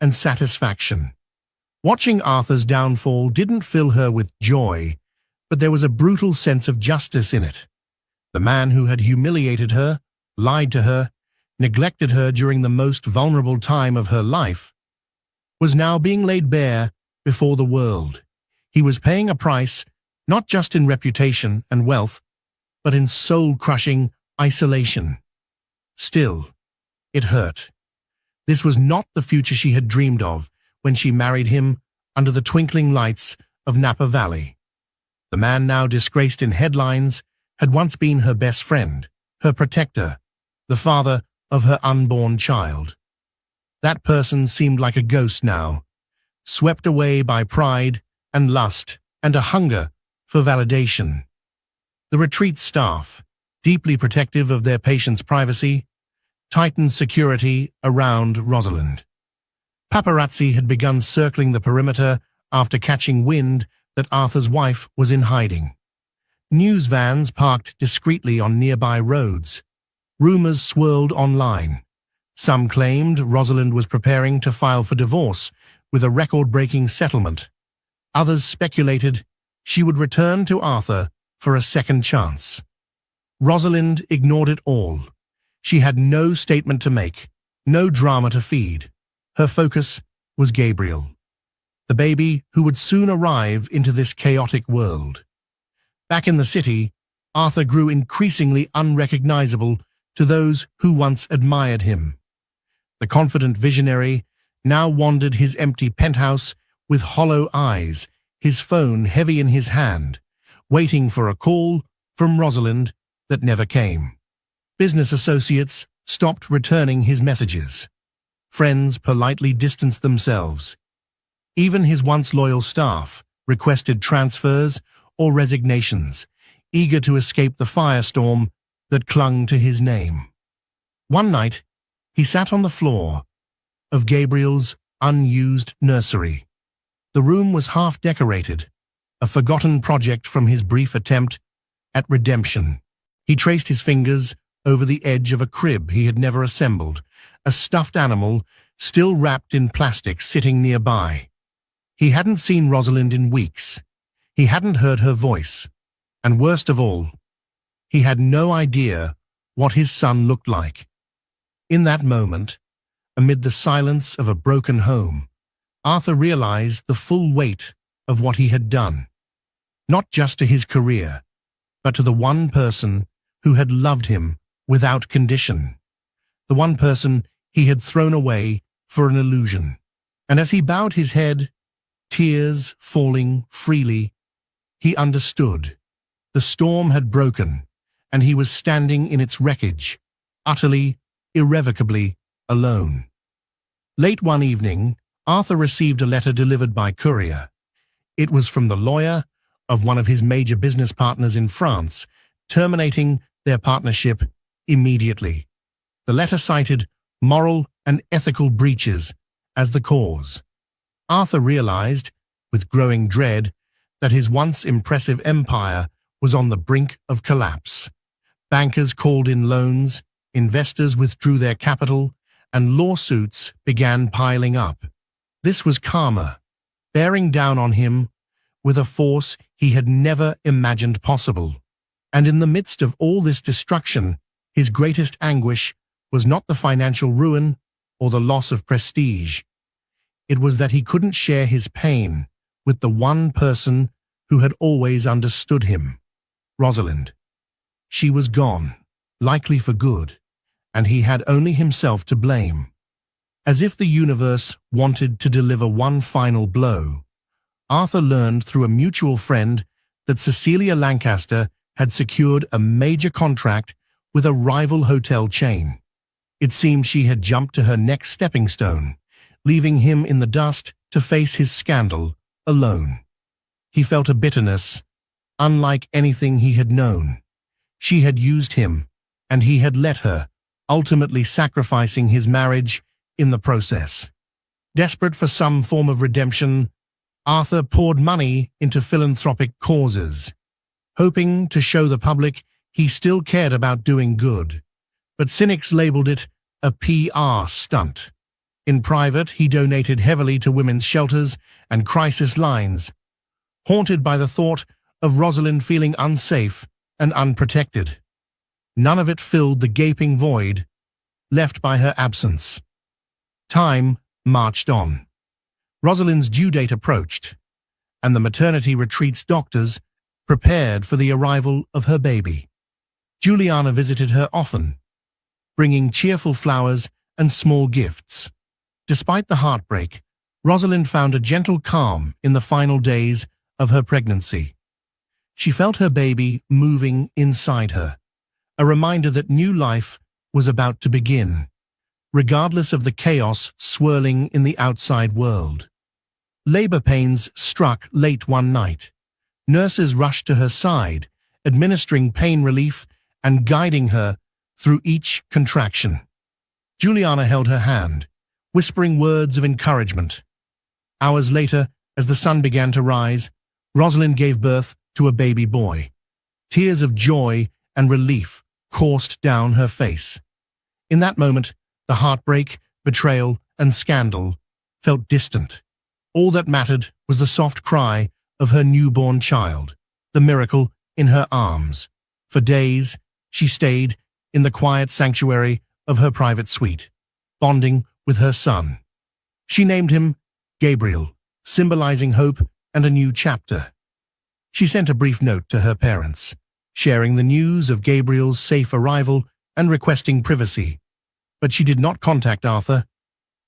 and satisfaction. Watching Arthur's downfall didn't fill her with joy, but there was a brutal sense of justice in it. The man who had humiliated her, lied to her, neglected her during the most vulnerable time of her life, was now being laid bare before the world. He was paying a price not just in reputation and wealth, but in soul-crushing isolation. Still, it hurt. This was not the future she had dreamed of when she married him under the twinkling lights of Napa Valley. The man now disgraced in headlines had once been her best friend, her protector, the father of her unborn child. That person seemed like a ghost now, swept away by pride and lust and a hunger for validation. The retreat staff, deeply protective of their patients' privacy, tightened security around Rosalind. Paparazzi had begun circling the perimeter after catching wind that Arthur's wife was in hiding. News vans parked discreetly on nearby roads. Rumors swirled online. Some claimed Rosalind was preparing to file for divorce with a record-breaking settlement. Others speculated she would return to Arthur for a second chance. Rosalind ignored it all. She had no statement to make, no drama to feed. Her focus was Gabriel, the baby who would soon arrive into this chaotic world. Back in the city, Arthur grew increasingly unrecognizable to those who once admired him. The confident visionary now wandered his empty penthouse with hollow eyes, his phone heavy in his hand, waiting for a call from Rosalind that never came. Business associates stopped returning his messages. Friends politely distanced themselves. Even his once loyal staff requested transfers or resignations, eager to escape the firestorm that clung to his name. One night, he sat on the floor of Gabriel's unused nursery. The room was half-decorated, a forgotten project from his brief attempt at redemption. He traced his fingers over the edge of a crib he had never assembled, a stuffed animal still wrapped in plastic sitting nearby. He hadn't seen Rosalind in weeks. He hadn't heard her voice. And worst of all, he had no idea what his son looked like. In that moment, amid the silence of a broken home, Arthur realized the full weight of what he had done, not just to his career, but to the one person who had loved him without condition, the one person he had thrown away for an illusion. And as he bowed his head, tears falling freely, he understood. The storm had broken, and he was standing in its wreckage, utterly, irrevocably alone. Late one evening, Arthur received a letter delivered by courier. It was from the lawyer of one of his major business partners in France, terminating their partnership immediately. The letter cited moral and ethical breaches as the cause. Arthur realized, with growing dread, that his once impressive empire was on the brink of collapse. Bankers called in loans, investors withdrew their capital, and lawsuits began piling up. This was karma, bearing down on him with a force he had never imagined possible. And in the midst of all this destruction, his greatest anguish was not the financial ruin or the loss of prestige. It was that he couldn't share his pain with the one person who had always understood him, Rosalind. She was gone, likely for good, and he had only himself to blame. As if the universe wanted to deliver one final blow, Arthur learned through a mutual friend that Cecilia Lancaster had secured a major contract with a rival hotel chain. It seemed she had jumped to her next stepping stone, leaving him in the dust to face his scandal alone. He felt a bitterness unlike anything he had known. She had used him, and he had let her, ultimately sacrificing his marriage in the process. Desperate for some form of redemption, Arthur poured money into philanthropic causes, hoping to show the public he still cared about doing good. But cynics labeled it a PR stunt. In private, he donated heavily to women's shelters and crisis lines, haunted by the thought of Rosalind feeling unsafe and unprotected. None of it filled the gaping void left by her absence. Time marched on. Rosalind's due date approached, and the maternity retreat's doctors prepared for the arrival of her baby. Juliana visited her often, bringing cheerful flowers and small gifts. Despite the heartbreak, Rosalind found a gentle calm in the final days of her pregnancy. She felt her baby moving inside her, a reminder that new life was about to begin, regardless of the chaos swirling in the outside world. Labor pains struck late one night. Nurses rushed to her side, administering pain relief and guiding her through each contraction. Juliana held her hand, whispering words of encouragement. Hours later, as the sun began to rise, Rosalind gave birth to a baby boy. Tears of joy and relief coursed down her face. In that moment, the heartbreak, betrayal, and scandal felt distant. All that mattered was the soft cry of her newborn child, the miracle in her arms. For days, she stayed in the quiet sanctuary of her private suite, bonding with her son. She named him Gabriel, symbolizing hope and a new chapter. She sent a brief note to her parents, sharing the news of Gabriel's safe arrival and requesting privacy. But she did not contact Arthur.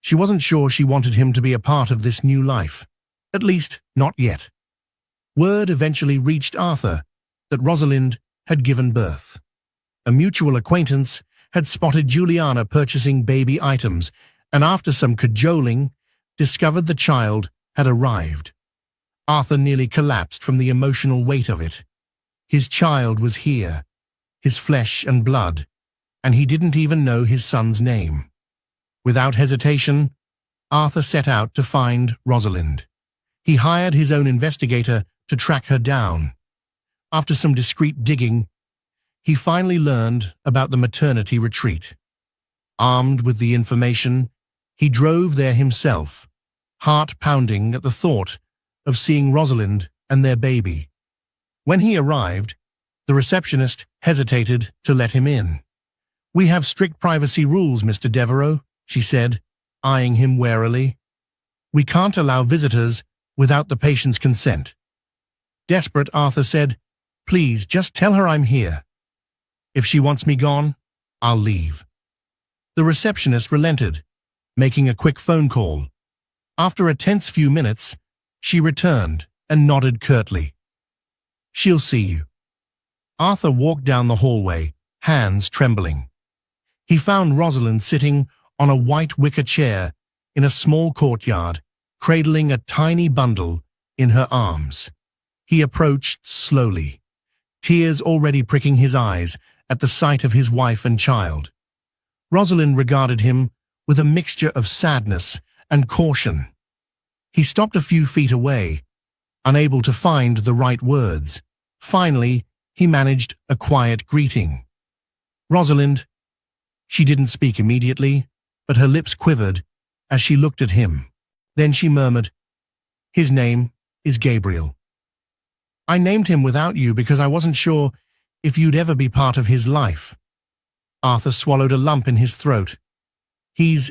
She wasn't sure she wanted him to be a part of this new life, at least not yet. Word eventually reached Arthur that Rosalind had given birth. A mutual acquaintance had spotted Juliana purchasing baby items, and after some cajoling, discovered the child had arrived. Arthur nearly collapsed from the emotional weight of it. His child was here, his flesh and blood, and he didn't even know his son's name. Without hesitation, Arthur set out to find Rosalind. He hired his own investigator to track her down. After some discreet digging, he finally learned about the maternity retreat. Armed with the information, he drove there himself, heart pounding at the thought of seeing Rosalind and their baby. When he arrived, the receptionist hesitated to let him in. "We have strict privacy rules, Mr. Devereux," she said, eyeing him warily. "We can't allow visitors without the patient's consent." Desperate, Arthur said, "Please, just tell her I'm here. If she wants me gone, I'll leave." The receptionist relented, making a quick phone call. After a tense few minutes, she returned and nodded curtly. "She'll see you." Arthur walked down the hallway, hands trembling. He found Rosalind sitting on a white wicker chair in a small courtyard, cradling a tiny bundle in her arms. He approached slowly, tears already pricking his eyes at the sight of his wife and child. Rosalind regarded him with a mixture of sadness and caution. He stopped a few feet away, unable to find the right words. Finally, he managed a quiet greeting. "Rosalind." She didn't speak immediately, but her lips quivered as she looked at him. Then she murmured, "His name is Gabriel. I named him without you because I wasn't sure if you'd ever be part of his life." Arthur swallowed a lump in his throat. He's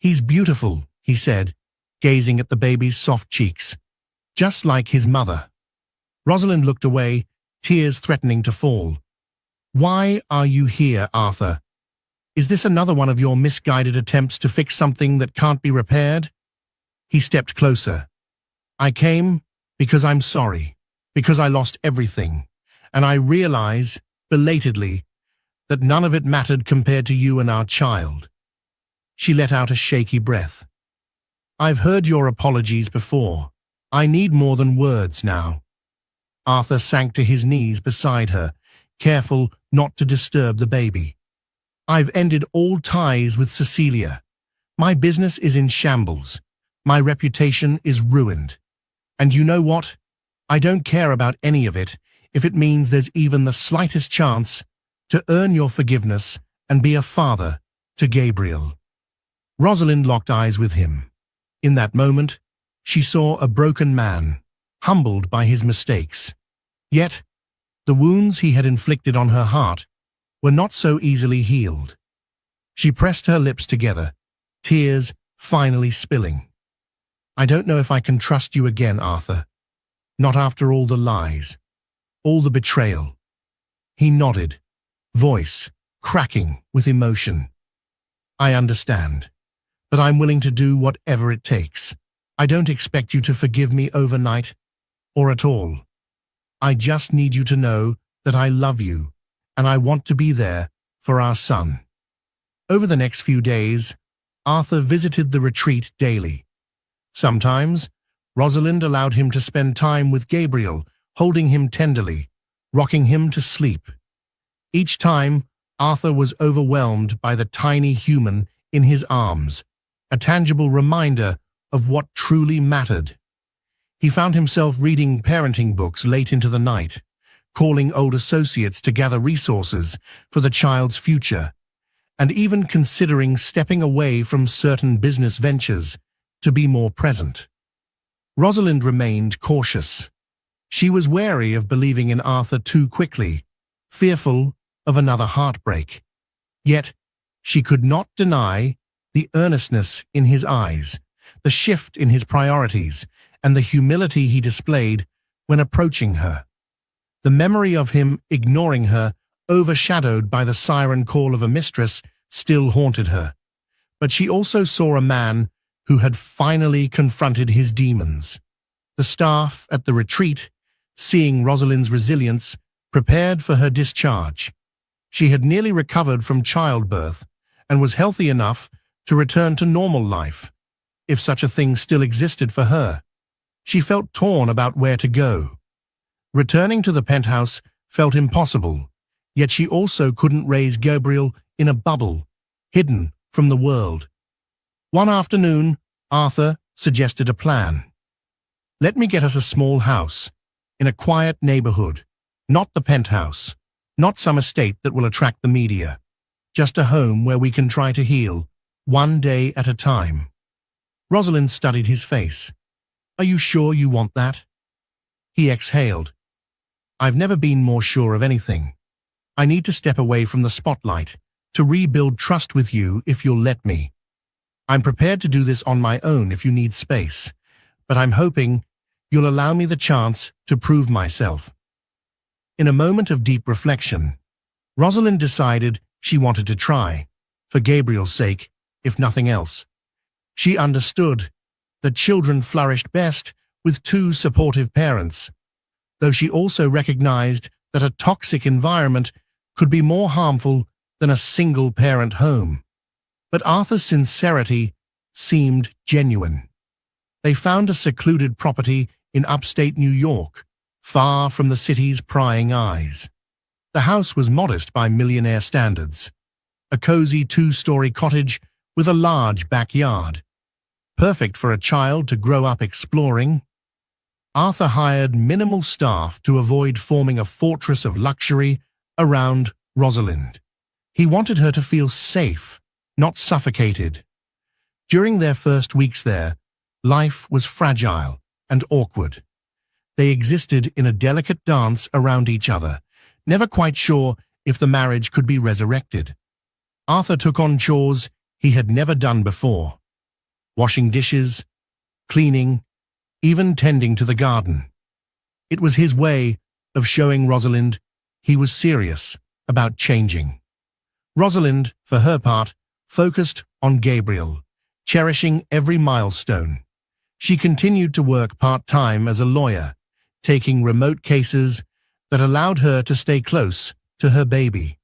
beautiful," he said, gazing at the baby's soft cheeks. "Just like his mother." Rosalind looked away, tears threatening to fall. "Why are you here, Arthur? Is this another one of your misguided attempts to fix something that can't be repaired?" He stepped closer. "I came because I'm sorry, because I lost everything, and I realize, belatedly, that none of it mattered compared to you and our child." She let out a shaky breath. "I've heard your apologies before. I need more than words now." Arthur sank to his knees beside her, careful not to disturb the baby. "I've ended all ties with Cecilia. My business is in shambles. My reputation is ruined. And you know what? I don't care about any of it if it means there's even the slightest chance to earn your forgiveness and be a father to Gabriel." Rosalind locked eyes with him. In that moment, she saw a broken man, humbled by his mistakes. Yet, the wounds he had inflicted on her heart were not so easily healed. She pressed her lips together, tears finally spilling. "I don't know if I can trust you again, Arthur. Not after all the lies, all the betrayal." He nodded, voice cracking with emotion. "I understand, but I'm willing to do whatever it takes. I don't expect you to forgive me overnight, or at all. I just need you to know that I love you, and I want to be there for our son." Over the next few days, Arthur visited the retreat daily. Sometimes, Rosalind allowed him to spend time with Gabriel, holding him tenderly, rocking him to sleep. Each time, Arthur was overwhelmed by the tiny human in his arms, a tangible reminder of what truly mattered. He found himself reading parenting books late into the night, calling old associates to gather resources for the child's future, and even considering stepping away from certain business ventures to be more present. Rosalind remained cautious. She was wary of believing in Arthur too quickly, fearful of another heartbreak. Yet, she could not deny the earnestness in his eyes, the shift in his priorities, and the humility he displayed when approaching her. The memory of him ignoring her, overshadowed by the siren call of a mistress, still haunted her. But she also saw a man who had finally confronted his demons. The staff at the retreat, seeing Rosalind's resilience, prepared for her discharge. She had nearly recovered from childbirth and was healthy enough to return to normal life, if such a thing still existed for her. She felt torn about where to go. Returning to the penthouse felt impossible, yet she also couldn't raise Gabriel in a bubble, hidden from the world. One afternoon, Arthur suggested a plan. "Let me get us a small house, in a quiet neighborhood, not the penthouse, not some estate that will attract the media, just a home where we can try to heal, one day at a time." Rosalind studied his face. "Are you sure you want that?" He exhaled. "I've never been more sure of anything. I need to step away from the spotlight, to rebuild trust with you if you'll let me. I'm prepared to do this on my own if you need space, but I'm hoping you'll allow me the chance to prove myself." In a moment of deep reflection, Rosalind decided she wanted to try, for Gabriel's sake, if nothing else. She understood that children flourished best with two supportive parents, though she also recognized that a toxic environment could be more harmful than a single-parent home. But Arthur's sincerity seemed genuine. They found a secluded property in upstate New York, far from the city's prying eyes. The house was modest by Millionaire standards, a cozy two-story cottage with a large backyard, perfect for a child to grow up exploring. Arthur hired minimal staff to avoid forming a fortress of luxury around Rosalind. He wanted her to feel safe, not suffocated. During their first weeks there, life was fragile and awkward. They existed in a delicate dance around each other, never quite sure if the marriage could be resurrected. Arthur took on chores he had never done before. Washing dishes, cleaning, even tending to the garden. It was his way of showing Rosalind he was serious about changing. Rosalind, for her part, focused on Gabriel, cherishing every milestone. She continued to work part-time as a lawyer, taking remote cases that allowed her to stay close to her baby.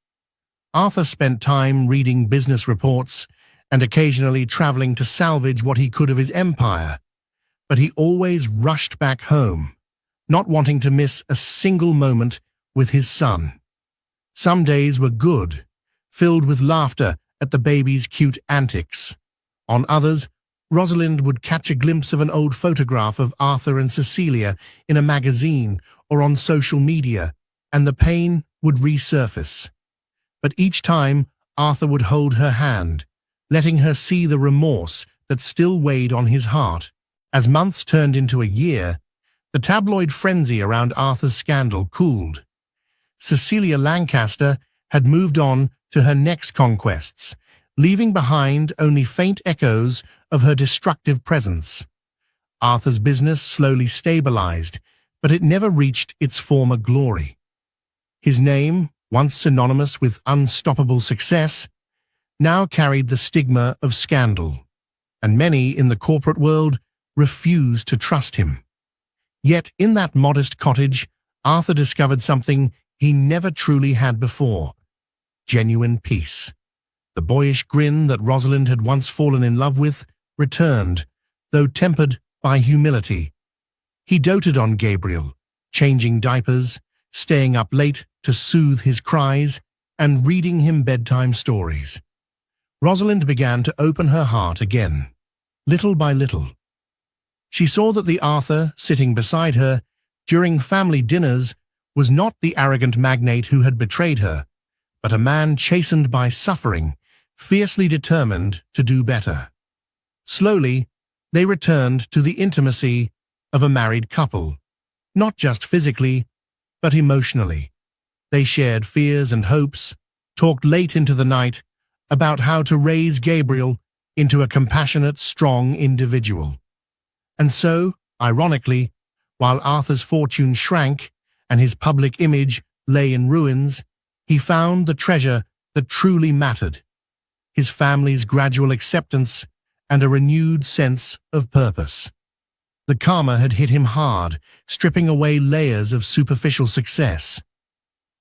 Arthur spent time reading business reports and occasionally traveling to salvage what he could of his empire, but he always rushed back home, not wanting to miss a single moment with his son. Some days were good, filled with laughter at the baby's cute antics. On others, Rosalind would catch a glimpse of an old photograph of Arthur and Cecilia in a magazine or on social media, and the pain would resurface. But each time, Arthur would hold her hand, letting her see the remorse that still weighed on his heart. As months turned into a year, the tabloid frenzy around Arthur's scandal cooled. Cecilia Lancaster had moved on to her next conquests, leaving behind only faint echoes of her destructive presence. Arthur's business slowly stabilized, but it never reached its former glory. His name, once synonymous with unstoppable success, now carried the stigma of scandal, and many in the corporate world refused to trust him. Yet in that modest cottage, Arthur discovered something he never truly had before: genuine peace. The boyish grin that Rosalind had once fallen in love with returned, though tempered by humility. He doted on Gabriel, changing diapers, staying up late to soothe his cries, and reading him bedtime stories. Rosalind began to open her heart again, little by little. She saw that the Arthur sitting beside her during family dinners was not the arrogant magnate who had betrayed her, but a man chastened by suffering, fiercely determined to do better. Slowly, they returned to the intimacy of a married couple, not just physically, but emotionally. They shared fears and hopes, talked late into the night about how to raise Gabriel into a compassionate, strong individual. And so, ironically, while Arthur's fortune shrank and his public image lay in ruins, he found the treasure that truly mattered: his family's gradual acceptance and a renewed sense of purpose. The karma had hit him hard, stripping away layers of superficial success.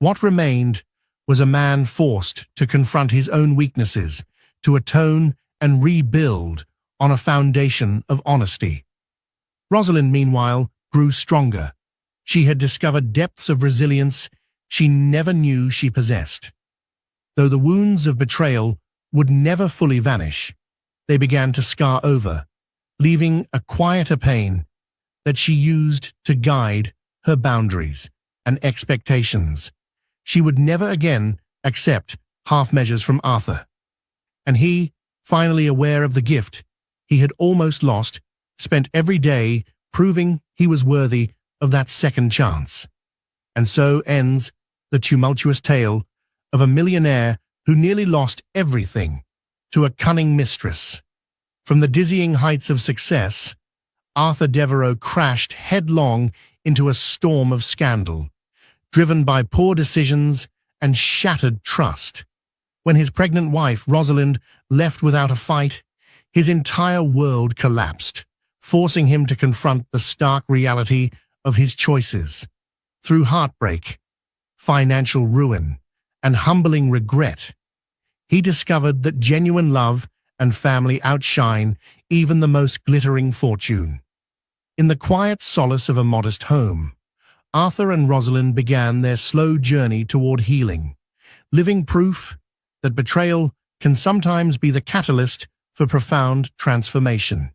What remained was a man forced to confront his own weaknesses, to atone and rebuild on a foundation of honesty. Rosalind, meanwhile, grew stronger. She had discovered depths of resilience she never knew she possessed. Though the wounds of betrayal would never fully vanish, they began to scar over, leaving a quieter pain that she used to guide her boundaries and expectations. She would never again accept half measures from Arthur. And he, finally aware of the gift he had almost lost, spent every day proving he was worthy of that second chance. And so ends the tumultuous tale of a millionaire who nearly lost everything to a cunning mistress. From the dizzying heights of success, Arthur Devereux crashed headlong into a storm of scandal, driven by poor decisions and shattered trust. When his pregnant wife, Rosalind, left without a fight, his entire world collapsed, forcing him to confront the stark reality of his choices. Through heartbreak, financial ruin, and humbling regret, he discovered that genuine love and family outshine even the most glittering fortune. In the quiet solace of a modest home, Arthur and Rosalind began their slow journey toward healing, living proof that betrayal can sometimes be the catalyst for profound transformation.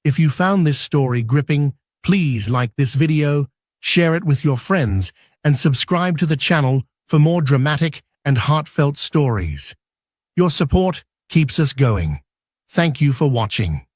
If you found this story gripping, please like this video, share it with your friends, and subscribe to the channel for more dramatic and heartfelt stories. Your support keeps us going. Thank you for watching.